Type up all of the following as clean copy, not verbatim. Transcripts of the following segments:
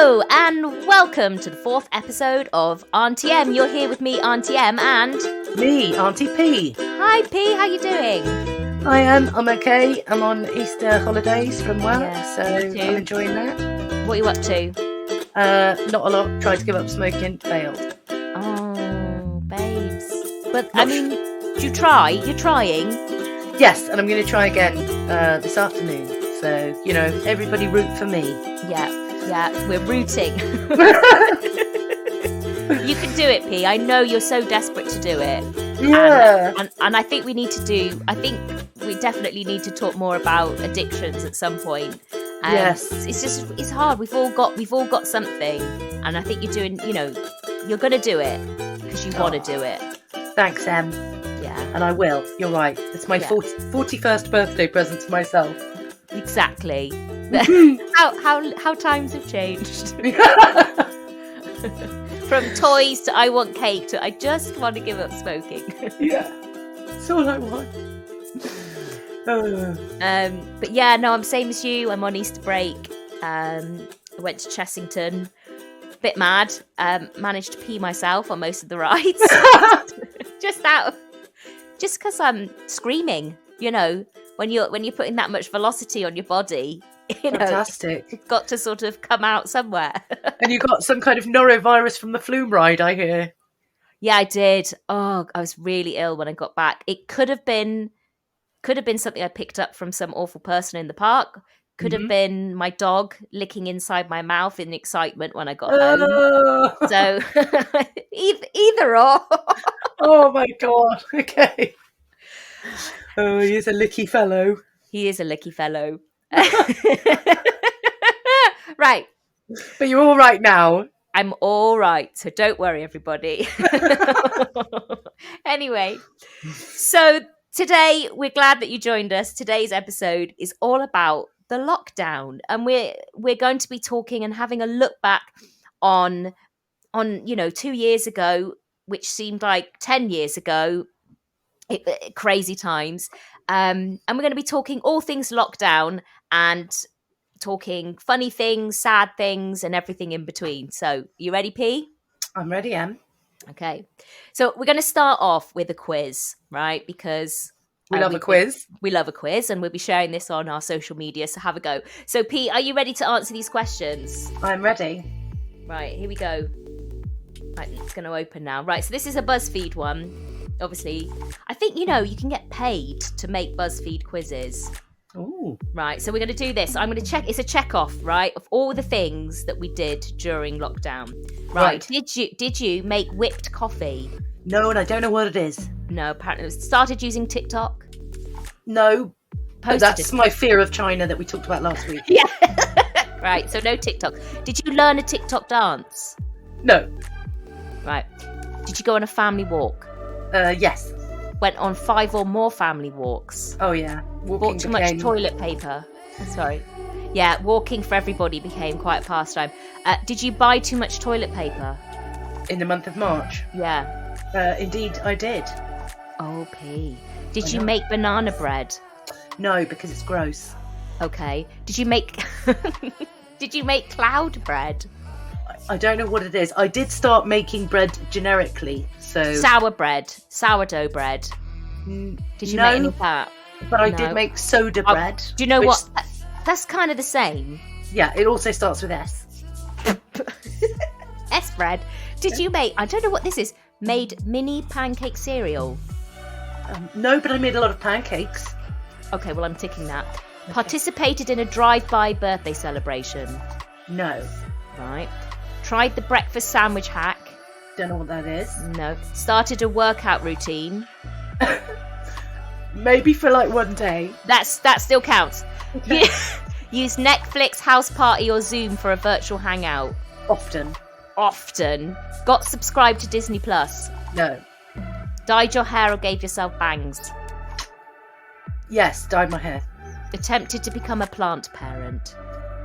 Hello and welcome to the 4th episode of Auntie M. You're here with me, Auntie M, and me, Auntie P. Hi P, how you doing? I'm okay. I'm on Easter holidays from work, so I'm enjoying that. What are you up to? Not a lot. Tried to give up smoking, failed. Oh, babes. But, I mean, do you try? You're trying? Yes, and I'm going to try again this afternoon. So, everybody root for me. Yeah, we're rooting. You can do it, P. I know you're so desperate to do it. Yeah. And I think we definitely need to talk more about addictions at some point. Yes. It's hard. We've all got something. And I think you're doing, you're going to do it because you want to do it. Thanks, Em. Yeah. And I will. You're right. It's my 41st birthday present to myself. Exactly. How times have changed. From toys to I want cake to I just want to give up smoking. Yeah, that's all I want. But yeah, no, I'm same as you. I'm on Easter break. I went to Chessington. Bit mad. Managed to pee myself on most of the rides. Just because I'm screaming. When you're putting that much velocity on your body, Fantastic. It's got to sort of come out somewhere. And you got some kind of norovirus from the flume ride, I hear. Yeah, I did. Oh, I was really ill when I got back. It could have been something I picked up from some awful person in the park. Could have been my dog licking inside my mouth in excitement when I got home. So either or. Oh my God. Okay. Oh, he is a licky fellow. He is a licky fellow. Right. But you're all right now. I'm all right. So don't worry, everybody. Anyway, so today we're glad that you joined us. Today's episode is all about the lockdown. And we're going to be talking and having a look back on 2 years ago, which seemed like 10 years ago. Crazy times. And we're going to be talking all things lockdown and talking funny things, sad things, and everything in between. So, you ready, P? I'm ready, Em. Okay. So, we're going to start off with a quiz, right? Because we love a quiz. We love a quiz, and we'll be sharing this on our social media. So, have a go. So, P, are you ready to answer these questions? I'm ready. Right, here we go. Right, it's going to open now. Right, so this is a BuzzFeed one. Obviously, I think, you can get paid to make BuzzFeed quizzes. Ooh. Right, so we're going to do this. I'm going to check. It's a check off, right, of all the things that we did during lockdown. Right. Did you make whipped coffee? No, and I don't know what it is. No, apparently it started using TikTok. No. That's my fear of China that we talked about last week. Yeah. Right, so no TikTok. Did you learn a TikTok dance? No. Right. Did you go on a family walk? Yes. Went on 5 or more family walks. Oh, yeah. Bought too much toilet paper. Sorry. Yeah, walking for everybody became quite a pastime. Did you buy too much toilet paper? In the month of March? Yeah. Indeed, I did. Oh, P. Did you make banana bread? No, because it's gross. Okay. Did you make cloud bread? I don't know what it is. I did start making bread generically, so... Sourdough bread. Did you make any of that? But I did make soda bread. Do you know what? That's kind of the same. Yeah, it also starts with S. S bread. Did you make... I don't know what this is. Made mini pancake cereal? No, but I made a lot of pancakes. Okay, well, I'm ticking that. Okay. Participated in a drive-by birthday celebration? No. Right. Tried the breakfast sandwich hack? Don't know what that is. No. Started a workout routine? Maybe for like one day. That still counts. Okay. Use Netflix, House Party or Zoom for a virtual hangout? Often. Got subscribed to Disney Plus? No. Dyed your hair or gave yourself bangs? Yes, dyed my hair. Attempted to become a plant parent?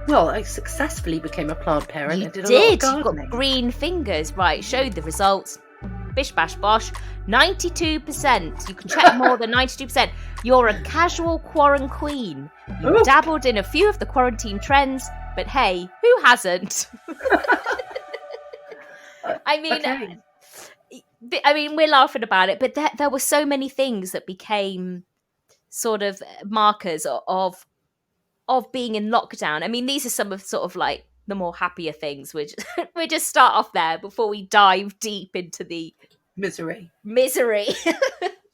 Well, I successfully became a plant parent. You and did. A lot of You've got green fingers. Right, showed the results. Bish bash bosh. 92%. You can check more than 92%. You're a casual quarantine queen. You dabbled in a few of the quarantine trends, but hey, who hasn't? I mean, Okay. We're laughing about it, but there were so many things that became sort of markers of being in lockdown. I mean, these are some of sort of like the more happier things. We just start off there before we dive deep into the Misery.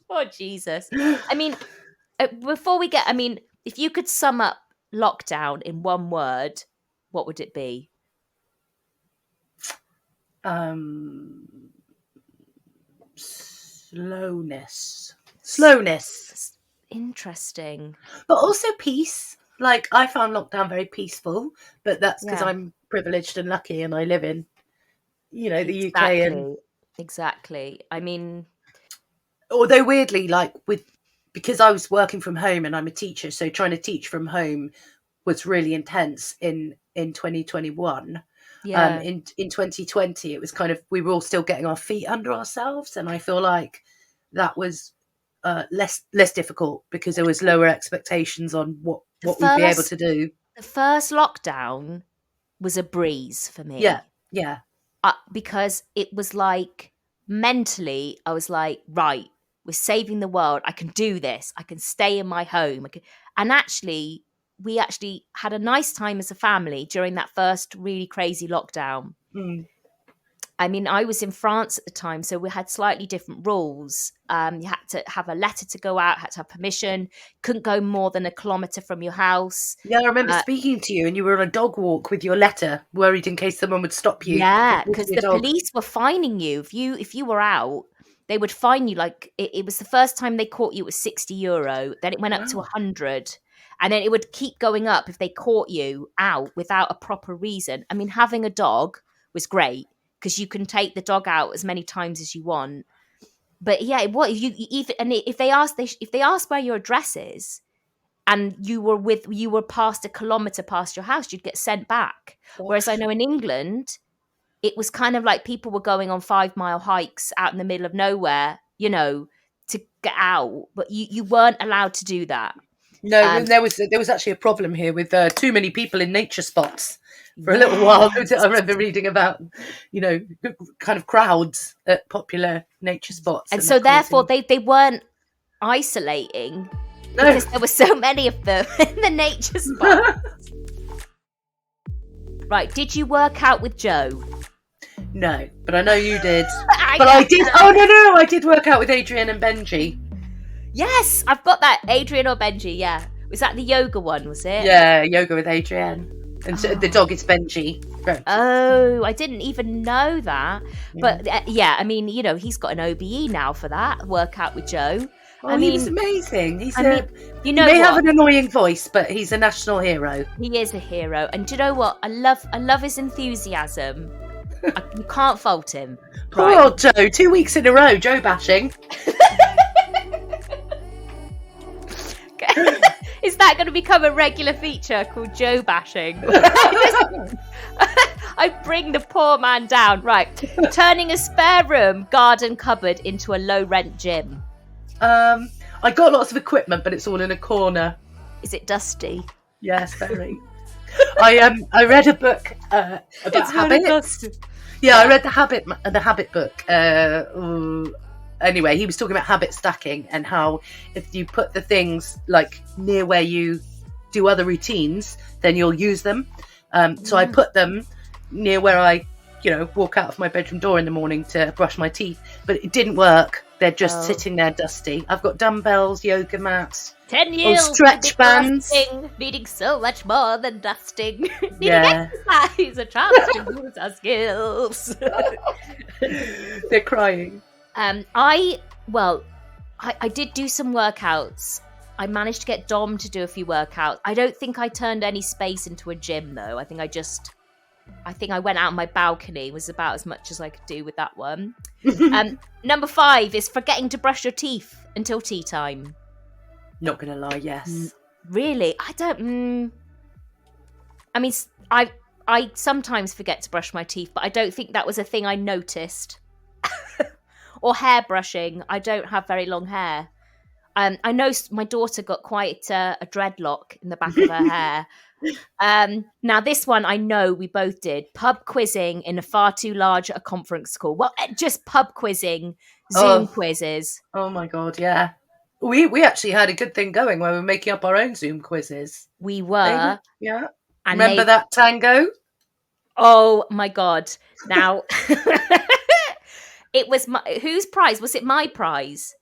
Oh, Jesus. I mean, before we get, if you could sum up lockdown in one word, what would it be? Slowness. Interesting. But also peace. Like, I found lockdown very peaceful, but that's because Yeah. I'm privileged and lucky and I live in, the UK. And Exactly. I mean, although weirdly, because I was working from home and I'm a teacher, so trying to teach from home was really intense in 2021. yeah. In 2020, it was kind of, we were all still getting our feet under ourselves, and I feel like that was less difficult because there was lower expectations on what we'd be able to do. The first lockdown was a breeze for me. Yeah. Because it was like, mentally, I was like, right, we're saving the world. I can do this. I can stay in my home. And actually, we actually had a nice time as a family during that first really crazy lockdown. Mm. I mean, I was in France at the time, so we had slightly different rules. You had to have a letter to go out, had to have permission, couldn't go more than 1 kilometre from your house. Yeah, I remember speaking to you, and you were on a dog walk with your letter, worried in case someone would stop you. Yeah, because the police were fining you. If you were out, they would fine you. Like, it was the first time they caught you, it was €60. Then it went up to 100. And then it would keep going up if they caught you out without a proper reason. I mean, having a dog was great, because you can take the dog out as many times as you want. But yeah, if they asked where your address is, and you were past 1 kilometre past your house, you'd get sent back. Gosh. Whereas I know in England, it was kind of like people were going on 5-mile hikes out in the middle of nowhere, to get out, but you weren't allowed to do that. No, there was actually a problem here with too many people in nature spots for a little while. I remember reading about, kind of crowds at popular nature spots. And so therefore they weren't isolating, because there were so many of them in the nature spots. Right, did you work out with Joe? No, but I know you did. I did. Oh, no, I did work out with Adrian and Benji. Yes, I've got that. Adrian or Benji, yeah. Was that the yoga one, was it? Yeah, yoga with Adrian. And so the dog is Benji. Right. Oh, I didn't even know that. Yeah. But he's got an OBE now for that, workout with Joe. Oh, he was amazing. He may have an annoying voice, but he's a national hero. He is a hero. And do you know what? I love his enthusiasm. You can't fault him. Poor old Joe. 2 weeks in a row, Joe bashing. Is that going to become a regular feature called Joe bashing? I bring the poor man down. Right. Turning a spare room, garden cupboard into a low-rent gym. I got lots of equipment, but it's all in a corner. Is it dusty? Yes, very. I read a book about habits. Yeah, I read the habit book. Anyway, he was talking about habit stacking and how if you put the things like near where you do other routines, then you'll use them. So I put them near where I, walk out of my bedroom door in the morning to brush my teeth, but it didn't work. They're just sitting there dusty. I've got dumbbells, yoga mats, 10 years stretch bands. Needing so much more than dusting. Yeah. Exercise, a chance to use our skills. They're crying. I did do some workouts. I managed to get Dom to do a few workouts. I don't think I turned any space into a gym, though. I think I went out on my balcony, was about as much as I could do with that one. Number 5 is forgetting to brush your teeth until tea time. Not gonna lie, yes. Really? I don't... I sometimes forget to brush my teeth, but I don't think that was a thing I noticed. Or hair brushing. I don't have very long hair. I know my daughter got quite a dreadlock in the back of her hair. Now this one I know we both did pub quizzing in a far too large a conference call. Well, just pub quizzing, Zoom Oh, quizzes. oh my God, yeah. We actually had a good thing going where we were making up our own Zoom quizzes. We were, Yeah. and Remember they. that tango? Oh my God! Now, it was whose prize? Was it my prize?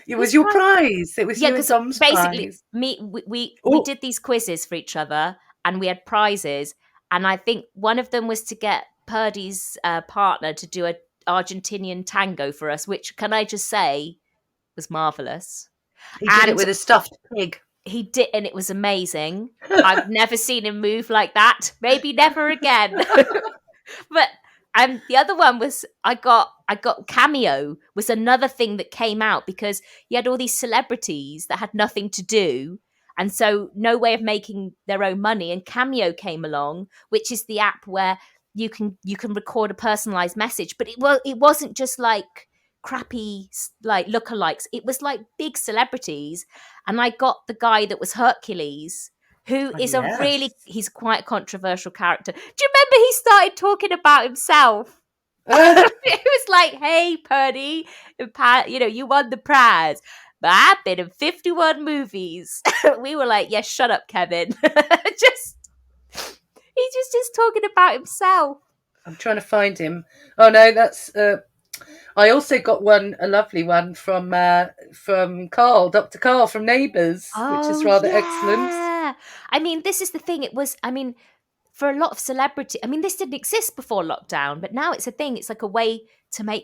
It Whose was your prize? prize. It was Yeah, you and because Dom's basically, prize. we Oh, did these quizzes for each other, and we had prizes. And I think one of them was to get Purdy's partner to do a Argentinian tango for us, which can I just say was marvelous. he did it And with a stuffed pig. he did, and it was amazing. I've never seen him move like that. Maybe never again. But the other one was I got Cameo was another thing that came out because you had all these celebrities that had nothing to do, and so no way of making their own money, and Cameo came along, which is the app where you can record a personalized message. But it wasn't just like crappy like lookalikes, it was like big celebrities. And I got the guy that was Hercules, who Oh, is yes. he's quite a controversial character. Do you remember he started talking about himself? Uh, It was like, hey, Purdy, you won the prize. But I've been in 51 movies. We were like, yeah, shut up, Kevin. just He's just talking about himself. I'm trying to find him. Oh no, that's. I also got a lovely one from Carl, Dr. Carl from Neighbours, which is Oh rather excellent. yeah. I mean, this is the thing. It was, I mean, for a lot of celebrity, I mean, this didn't exist before lockdown, but now it's a thing. It's like a way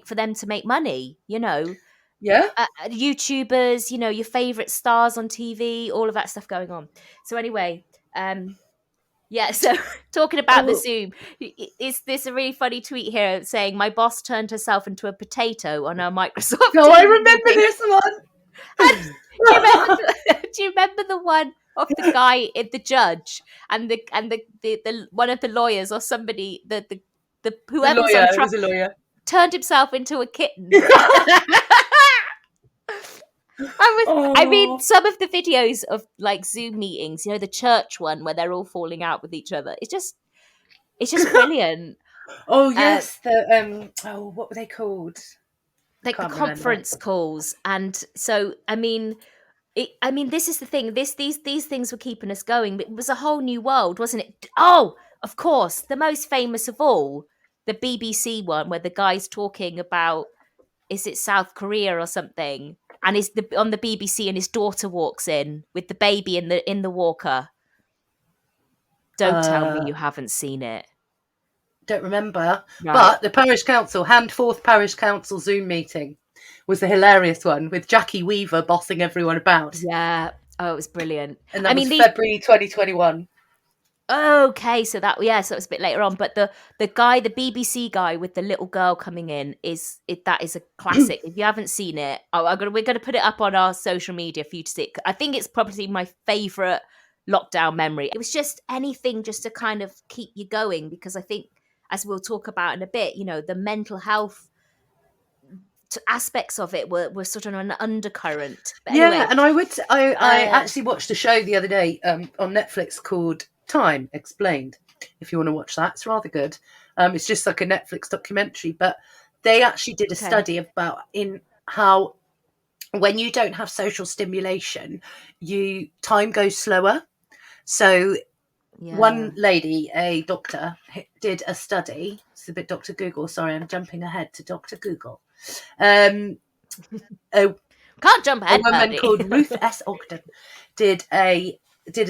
for them to make money, Yeah. YouTubers, your favorite stars on TV, all of that stuff going on. So anyway, yeah, so talking about the Oh, Zoom, is this a really funny tweet here saying my boss turned herself into a potato on our Microsoft no, I Teams remember meeting? this one. And do you remember do you remember the one of the guy, the judge, and the one of the lawyers or somebody, the The whoever was lawyer. on It trial was a lawyer. turned himself into a kitten. I mean, Oh. some of the videos of like Zoom meetings, the church one where they're all falling out with each other. It's just brilliant. Oh Uh, yes, the. Oh, what were they called? I like the can't remember. conference calls, and so this is the thing. These things were keeping us going, but it was a whole new world, wasn't it? Oh, of course, the most famous of all, the BBC one where the guy's talking about, is it South Korea or something, and is on the BBC, and his daughter walks in with the baby in the walker. Don't tell me Uh, you haven't seen it. don't remember. Right. But the parish council, Handforth Parish Council Zoom meeting, was the hilarious one with Jackie Weaver bossing everyone about, Yeah. Oh, it was brilliant. and I that was mean, these. February 2021. Okay, so that so it was a bit later on, but the guy, the BBC guy with the little girl coming in, that is a classic. If you haven't seen it, we're gonna put it up on our social media for you to see. I think it's probably my favorite lockdown memory. It was just anything just to kind of keep you going, because I think, as we'll talk about in a bit, the mental health aspects of it were sort of an undercurrent. But Yeah, anyway, and I uh, actually watched a show the other day on Netflix called Time Explained. If you want to watch that, it's rather good. It's just like a Netflix documentary, but they actually did a okay, study about in how when you don't have social stimulation, time goes slower. So yeah, one lady, a doctor, did a study. It's a bit Dr. Google. Sorry, I'm jumping ahead to Dr. Google. Um, a can't jump a ahead, woman buddy. called Ruth S. Ogden did a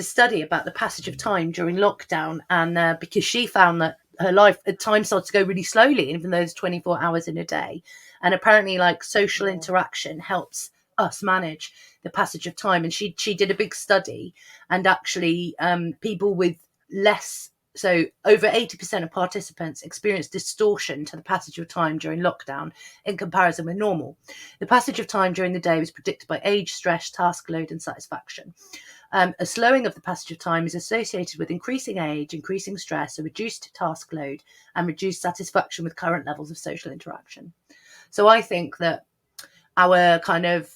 study about the passage of time during lockdown, and because she found that her life time started to go really slowly, even though there's 24 hours in a day, and apparently, like social Yeah. interaction helps us manage the passage of time. And she did a big study, and actually, people with less. So over 80% of participants experienced distortion to the passage of time during lockdown in comparison with normal. The passage of time during the day was predicted by age, stress, task load, and satisfaction. A slowing of the passage of time is associated with increasing age, increasing stress, a reduced task load, and reduced satisfaction with current levels of social interaction. So I think that our kind of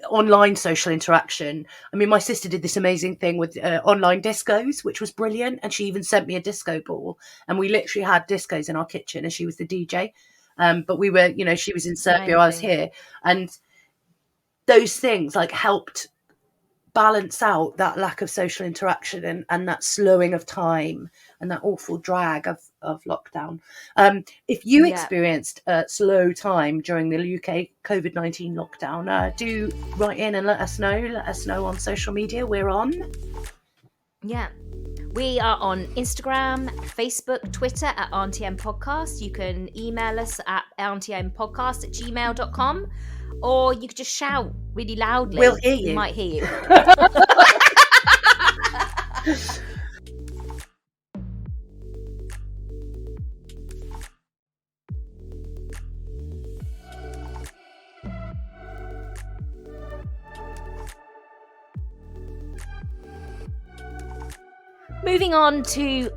online social interaction. I mean, my sister did this amazing thing with online discos, which was brilliant. And she even sent me a disco ball, and we literally had discos in our kitchen, and she was the DJ. But we were, she was in Serbia, I was here. And those things like helped balance out that lack of social interaction and that slowing of time and that awful drag of lockdown. If you experienced slow time during the UK COVID-19 lockdown, do write in and let us know on social media. We're on. Yeah. We are on Instagram, Facebook, Twitter at RTM Podcast. You can email us at rtmpodcast@gmail.com, or you could just shout really loudly. We'll hear you. We might hear you. Moving on to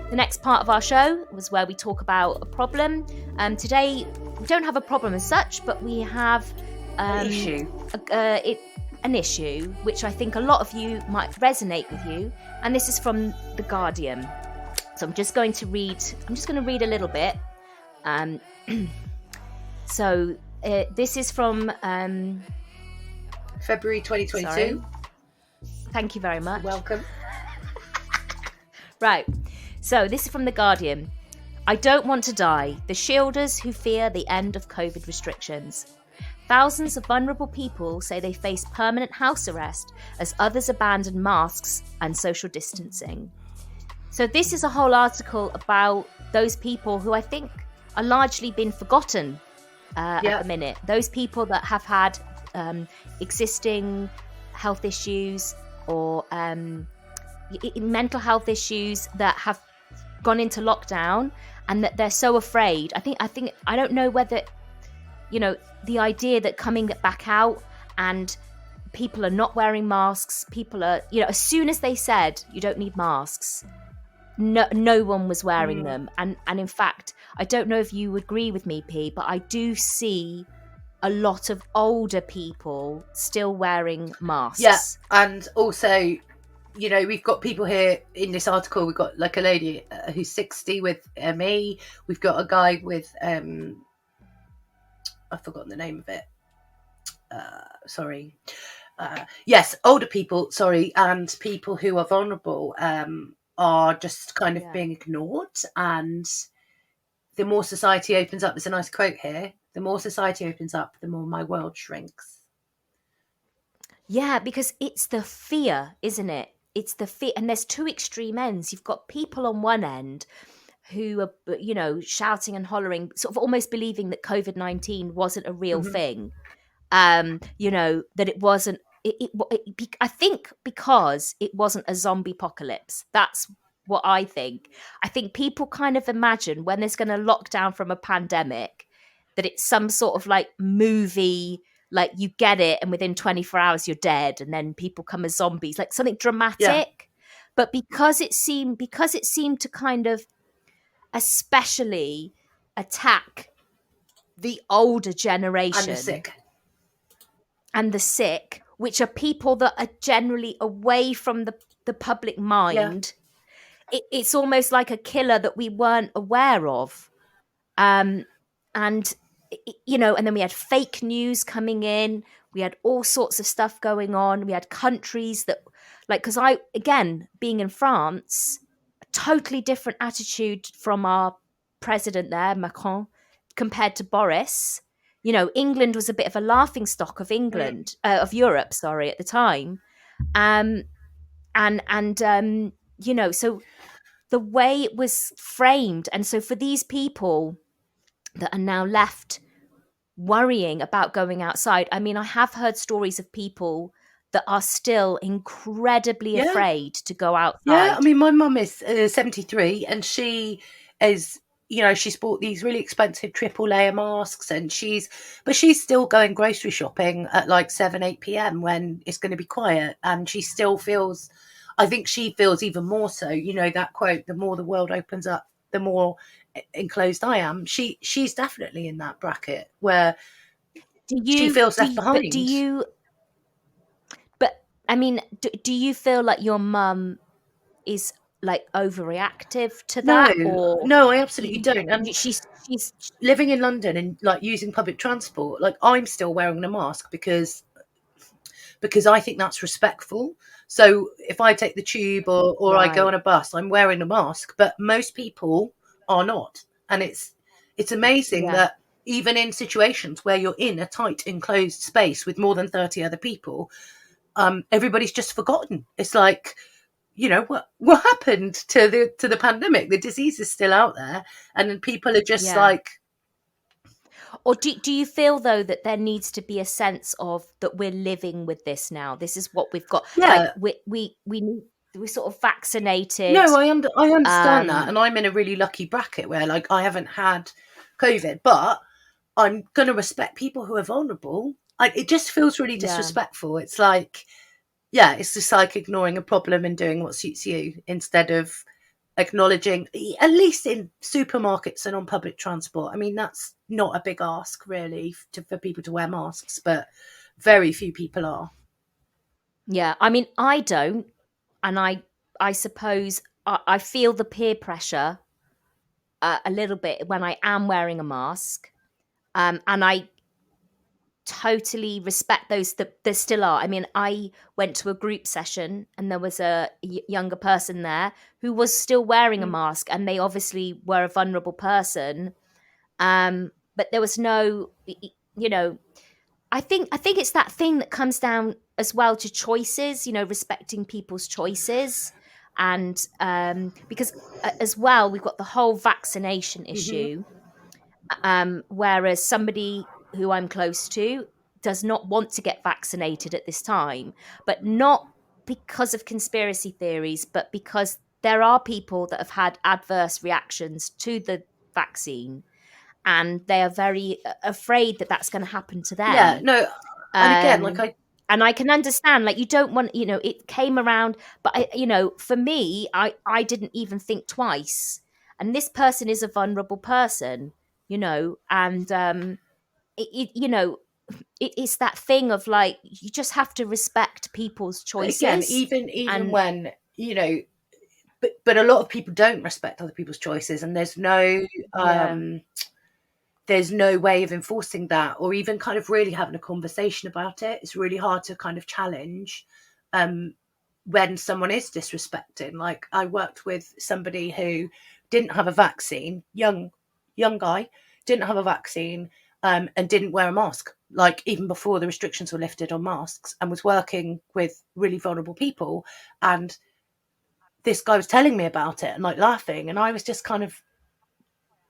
the next part of our show was where we talk about a problem. Today we don't have a problem as such, but we have an issue. An issue which I think a lot of you might resonate with you, and this is from The Guardian. So I'm just going to read a little bit. So this is from February 2022. Sorry. Thank you very much. Welcome. Right, so this is from The Guardian. I don't want to die. The shielders who fear the end of COVID restrictions. Thousands of vulnerable people say they face permanent house arrest as others abandon masks and social distancing. So this is a whole article about those people who I think are largely been forgotten at the minute. Those people that have had existing health issues or mental health issues that have gone into lockdown, and that they're so afraid. I think I don't know whether, the idea that coming back out and people are not wearing masks, people are, as soon as they said you don't need masks, no one was wearing them. And in fact, I don't know if you would agree with me, P, but I do see a lot of older people still wearing masks. Yeah, and also, we've got people here in this article. We've got like a lady who's 60 with ME. We've got a guy with, I've forgotten the name of it. Sorry. Yes, older people, and people who are vulnerable are just kind of being ignored. And the more society opens up, there's a nice quote here, the more society opens up, the more my world shrinks. Yeah, because it's the fear, isn't it? It's the fear, and there's two extreme ends. You've got people on one end who are, shouting and hollering, sort of almost believing that COVID-19 wasn't a real thing. That it wasn't. I think because it wasn't a zombie apocalypse. That's what I think. I think people kind of imagine when there's going to lock down from a pandemic that it's some sort of like movie. Like you get it, and within 24 hours you're dead, and then people come as zombies, like something dramatic. Yeah. But because it seemed to kind of especially attack the older generation and the sick, which are people that are generally away from the public mind. Yeah. It's almost like a killer that we weren't aware of, and then we had fake news coming in. We had all sorts of stuff going on. We had countries that, because being in France, a totally different attitude from our president there, Macron, compared to Boris. England was a bit of a laughing stock of England, of Europe, at the time. So the way it was framed. And so for these people that are now left worrying about going outside. I mean, I have heard stories of people that are still incredibly afraid to go outside. Yeah, I mean, my mum is 73, and she is, she's bought these really expensive triple layer masks, and she's still going grocery shopping at like 7, 8 p.m. when it's going to be quiet, and she still feels, I think she feels even more so, that quote, the more the world opens up, the more enclosed I am. She's definitely in that bracket where she feels left behind. But I mean, do you feel like your mum is like overreactive to that, or No, I absolutely don't. And she's living in London and like using public transport, like I'm still wearing a mask because I think that's respectful. So if I take the tube or I go right? on a bus, I'm wearing a mask, but most people are not. And it's amazing Yeah, that even in situations where you're in a tight enclosed space with more than 30 other people, everybody's just forgotten. It's like, what happened to the pandemic? The disease is still out there, and then people are just yeah. like, Or do you feel though that there needs to be a sense of that we're living with this now? This is what we've got. Like yeah. we're sort of vaccinated. No, I understand that, Um, and I'm in a really lucky bracket where like I haven't had COVID, but I'm gonna respect people who are vulnerable. Like it just feels really yeah, disrespectful. It's like, yeah, it's just like ignoring a problem and doing what suits you instead of acknowledging, at least in supermarkets and on public transport. I mean, that's not a big ask really for people to wear masks, but very few people are. yeah. I mean, I don't, and I suppose I feel the peer pressure a little bit when I am wearing a mask. And I totally respect those that there still are. I mean, I went to a group session and there was a younger person there who was still wearing a Mm. mask, and they obviously were a vulnerable person. But there was no, you know, I think it's that thing that comes down as well to choices. Respecting people's choices, and because as well we've got the whole vaccination Mm-hmm. issue. Whereas somebody who I'm close to does not want to get vaccinated at this time, but not because of conspiracy theories, but because there are people that have had adverse reactions to the vaccine, and they are very afraid that that's going to happen to Yeah, them. no, and again, like Um, and I can understand, like, you don't want, it came around, but for me, I didn't even think twice. And this person is a vulnerable person, and it's that thing of like, you just have to respect people's again, choices. even And when but a lot of people don't respect other people's choices, and yeah, there's no way of enforcing that or even kind of really having a conversation about it. It's really hard to kind of challenge um, when someone is disrespecting. Like I worked with somebody who didn't have a vaccine, young guy, didn't have a vaccine, and didn't wear a mask, like even before the restrictions were lifted on masks, and was working with really vulnerable people. And this guy was telling me about it and like laughing, and I was just kind of,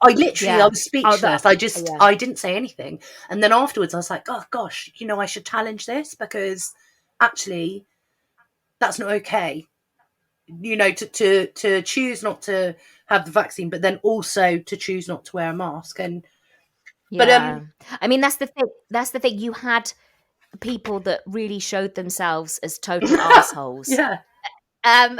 I yeah. was Oh, that, speechless. yeah, I didn't say anything. And then afterwards I was like, oh gosh, I should challenge this because actually that's not okay. To choose not to have the vaccine, but then also to choose not to wear a mask. And but yeah. I mean, that's the thing. That's the thing. You had people that really showed themselves as total arseholes. yeah, Um,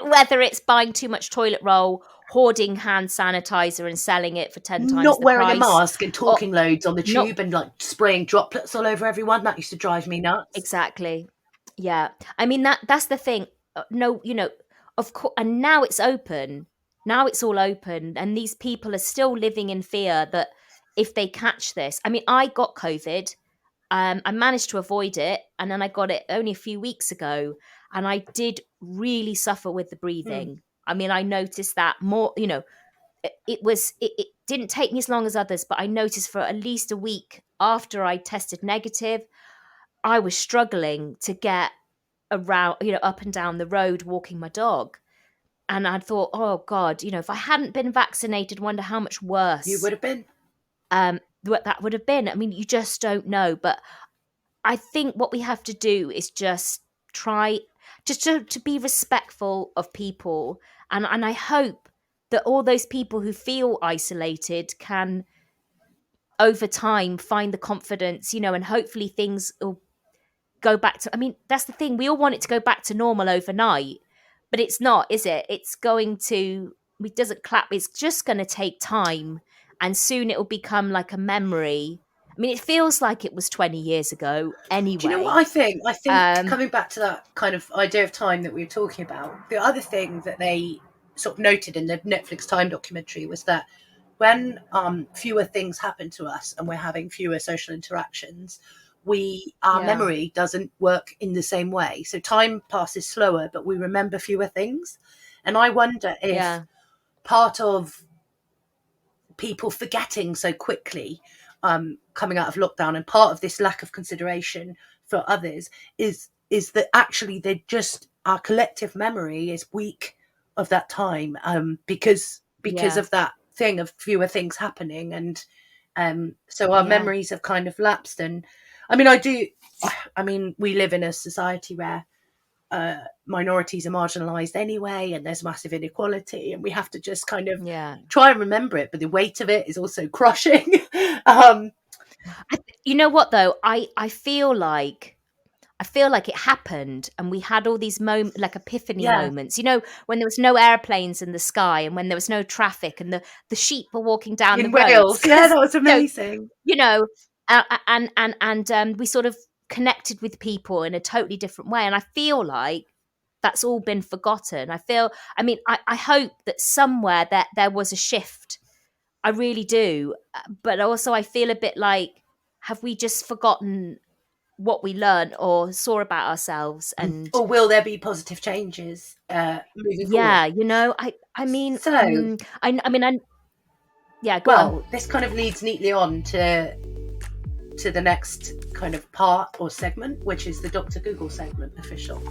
whether it's buying too much toilet roll, hoarding hand sanitizer and selling it for 10 times not the wearing a price, mask and or talking loads on the not tube and like spraying droplets all over everyone, that used to drive me nuts. exactly. Yeah. I mean, that's the thing. No, of course, and now it's open. Now it's all open, and these people are still living in fear that if they catch this, I mean, I got COVID. I managed to avoid it, and then I got it only a few weeks ago, and I did really suffer with the Mm. breathing. I mean, I noticed that more. It didn't take me as long as others, but I noticed for at least a week after I tested negative, I was struggling to get around, up and down the road walking my dog. And I thought, oh God, if I hadn't been vaccinated, wonder how much You worse would have been. what that would have been. I mean, you just don't know. But I think what we have to do is just try just to be respectful of people. And I hope that all those people who feel isolated can over time find the confidence, and hopefully things will go back to, I mean, that's the thing. We all want it to go back to normal overnight, but it's not, is it? It's going to, it doesn't clap. It's just going to take time. And soon it will become like a memory. mean, it feels like it was 20 years ago anyway. Do you know what I think? I think coming back to that kind of idea of time that we were talking about, the other thing that they sort of noted in the Netflix Time documentary was that when fewer things happen to us and we're having fewer social interactions, our memory doesn't work in the same way. So time passes slower, but we remember fewer things. And I wonder if part of people forgetting so quickly coming out of lockdown, and part of this lack of consideration for others is that actually our collective memory is weak of that time because of that thing of fewer things happening, and so our memories have kind of lapsed. And I mean we live in a society where minorities are marginalized anyway, and there's massive inequality, and we have to just kind of try and remember it, but the weight of it is also crushing. You know what though, I feel like it happened, and we had all these like epiphany moments, you know, when there was no airplanes in the sky, and when there was no traffic, and the sheep were walking down in the Wales. roads. That was amazing. You know, and we sort of connected with people in a totally different way, and I feel like that's all been forgotten. I hope that somewhere that there was a shift. I really do, but also I feel a bit like, have we just forgotten what we learned or saw about ourselves? And or will there be positive changes moving forward? You know, I mean, so go on. This kind of leads neatly on to the next kind of part or segment, which is the Dr. Google segment official.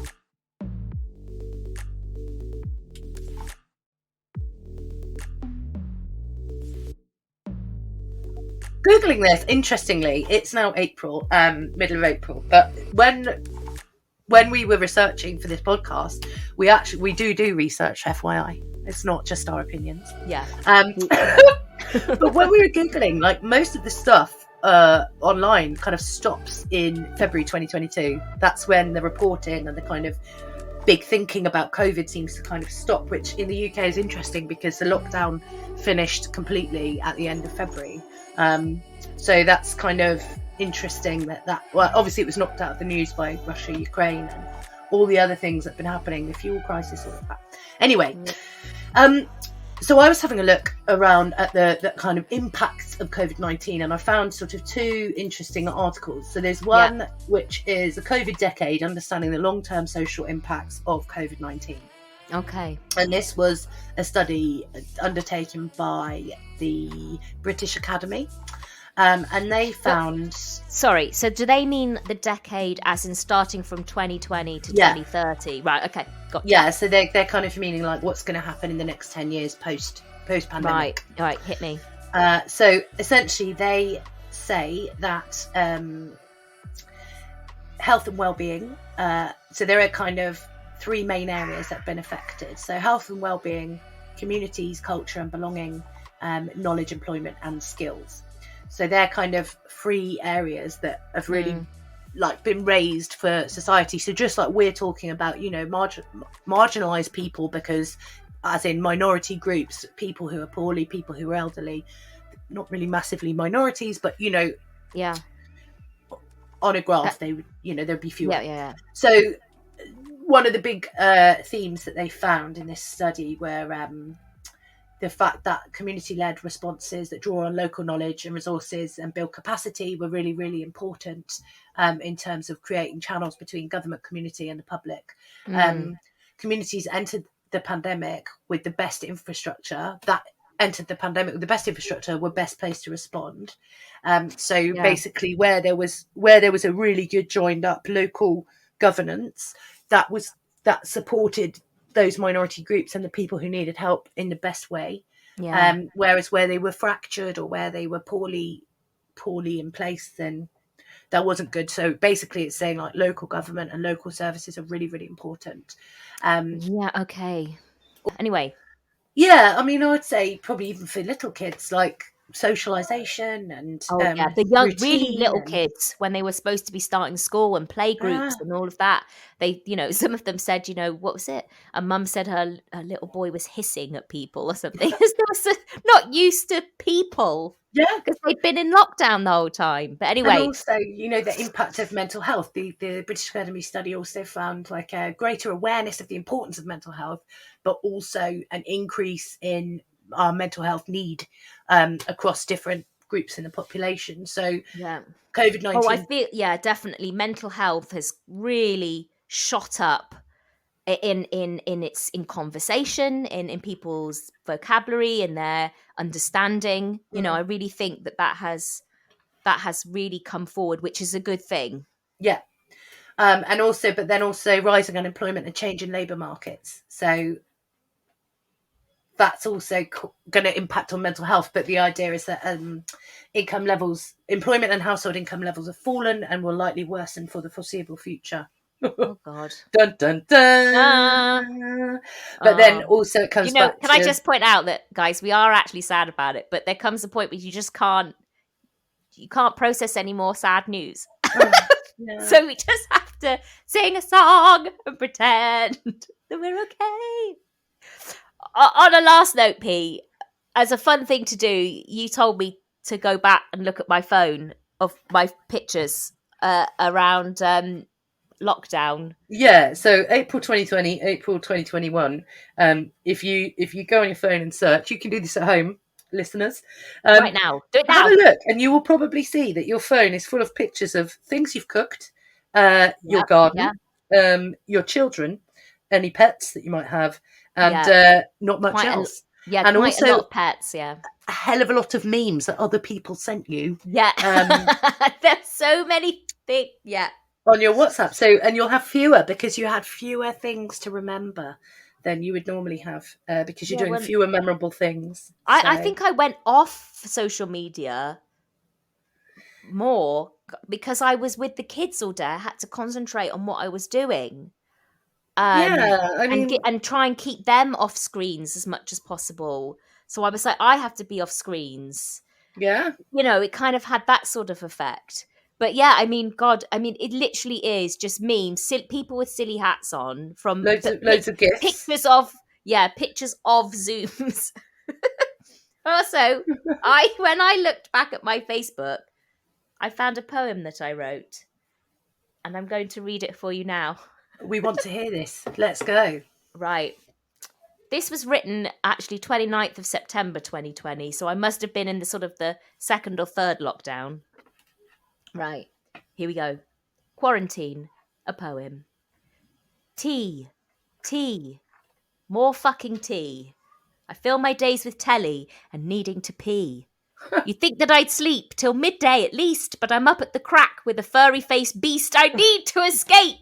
Googling this, interestingly, it's now April, middle of April, but when we were researching for this podcast, we do research, FYI. It's not just our opinions. Yeah. But when we were Googling, like, most of the stuff online kind of stops in February 2022. That's when the reporting and the kind of big thinking about COVID seems to kind of stop, which in the UK is interesting because the lockdown finished completely at the end of February. So that's kind of interesting that well, obviously it was knocked out of the news by Russia, Ukraine, and all the other things that have been happening, the fuel crisis, all of that. Anyway, so I was having a look around at the kind of impacts of COVID-19, and I found sort of two interesting articles. So there's one which is a COVID decade, understanding the long-term social impacts of COVID-19. Okay. And this was a study undertaken by the British Academy. And they found... Sorry, so do they mean the decade as in starting from 2020 to 2030? Right, okay, got you. Yeah, so they're kind of meaning like what's going to happen in the next 10 years post-pandemic. Right, hit me. So essentially they say that health and well-being, so there are kind of three main areas that have been affected. So health and well-being, communities, culture and belonging, knowledge, employment and skills. So they're kind of three areas that have really like been raised for society. So just like we're talking about, you know, marginalized people, because as in minority groups, people who are poorly, people who are elderly, not really massively minorities, but, you know, on a graph, they would, you know, there'd be fewer. Yeah. So one of the big themes that they found in this study were the fact that community-led responses that draw on local knowledge and resources and build capacity were really, really important in terms of creating channels between government, community and the public. Communities entered the pandemic with the best infrastructure, were best placed to respond. Basically where there was a really good joined up local governance that supported those minority groups and the people who needed help in the best way. Whereas where they were fractured or where they were poorly in place, then that wasn't good. So basically it's saying like local government and local services are really, really important. Okay. Anyway. Yeah, I mean, I would say probably even for little kids, like socialization and the young, really little kids, when they were supposed to be starting school and play groups and all of that, they, you know, some of them said, you know, what was it? A mum said her little boy was hissing at people or something. Not used to people. Yeah. Because they'd been in lockdown the whole time. But And anyway. also, the impact of mental health. The British Academy study also found like a greater awareness of the importance of mental health, but also an increase in our mental health need across different groups in the population. So Yeah. COVID-19. Oh, I feel, definitely. Mental health has really shot up in conversation, in people's vocabulary, in their understanding. I really think that has really come forward, which is a good thing. Yeah. And also, but then also rising unemployment and change in labour markets. So that's also going to impact on mental health. But the idea is that employment and household income levels have fallen and will likely worsen for the foreseeable future. Oh God. Dun, dun, dun. But then also it comes back can I just point out that, guys, we are actually sad about it, but there comes a point where you just can't process any more sad news. Yeah. So we just have to sing a song and pretend that we're okay. On a last note, P, as a fun thing to do, you told me to go back and look at my phone of my pictures around lockdown. Yeah, so April 2020, April 2021. If you go on your phone and search, you can do this at home, listeners. Right now. Do it now. Have a look, and you will probably see that your phone is full of pictures of things you've cooked, your garden, your children, any pets that you might have, and not much else. And quite also a lot of pets, a hell of a lot of memes that other people sent you. Yeah. There's so many things. Yeah. On your WhatsApp. So, and you'll have fewer because you had fewer things to remember than you would normally have because you're doing fewer memorable things. I think I went off social media more because I was with the kids all day. I had to concentrate on what I was doing. And try and keep them off screens as much as possible. So I was like, I have to be off screens. Yeah. It kind of had that sort of effect. But yeah, I mean, God, it literally is just memes, people with silly hats on from loads of gifs. Pictures of Zooms. Also, when I looked back at my Facebook, I found a poem that I wrote, and I'm going to read it for you now. We want to hear this. Let's go. Right. This was written actually 29th of September 2020, so I must have been in the sort of the second or third lockdown. Right, here we go. Quarantine, a poem. Tea, more fucking tea. I fill my days with telly and needing to pee. You'd think that I'd sleep till midday at least, but I'm up at the crack with a furry-faced beast I need to escape.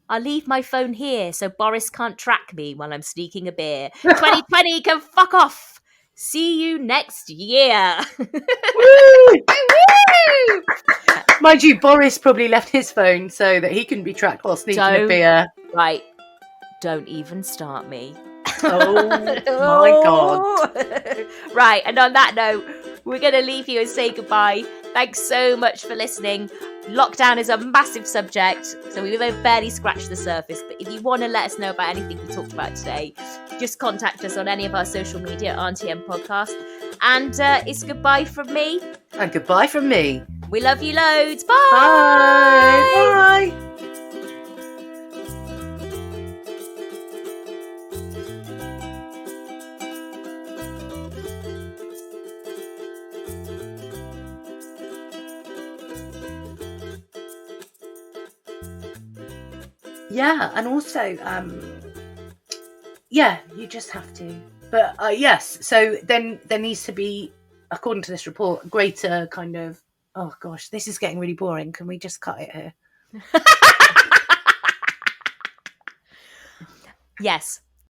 I'll leave my phone here so Boris can't track me while I'm sneaking a beer. 2020 can fuck off. See you next year. Mind you, Boris probably left his phone so that he can be tracked while sneaking a beer. Right. Don't even start me. Oh my God. Right, and on that note, we're going to leave you and say goodbye. Thanks so much for listening. Lockdown is a massive subject, so we've barely scratched the surface. But if you want to let us know about anything we talked about today, just contact us on any of our social media, Auntie M Podcast. And it's goodbye from me. And goodbye from me. We love you loads. Bye. Bye. Bye. Yeah, and also, you just have to. But yes, so then there needs to be, according to this report, greater kind of, oh gosh, this is getting really boring. Can we just cut it here? Yes.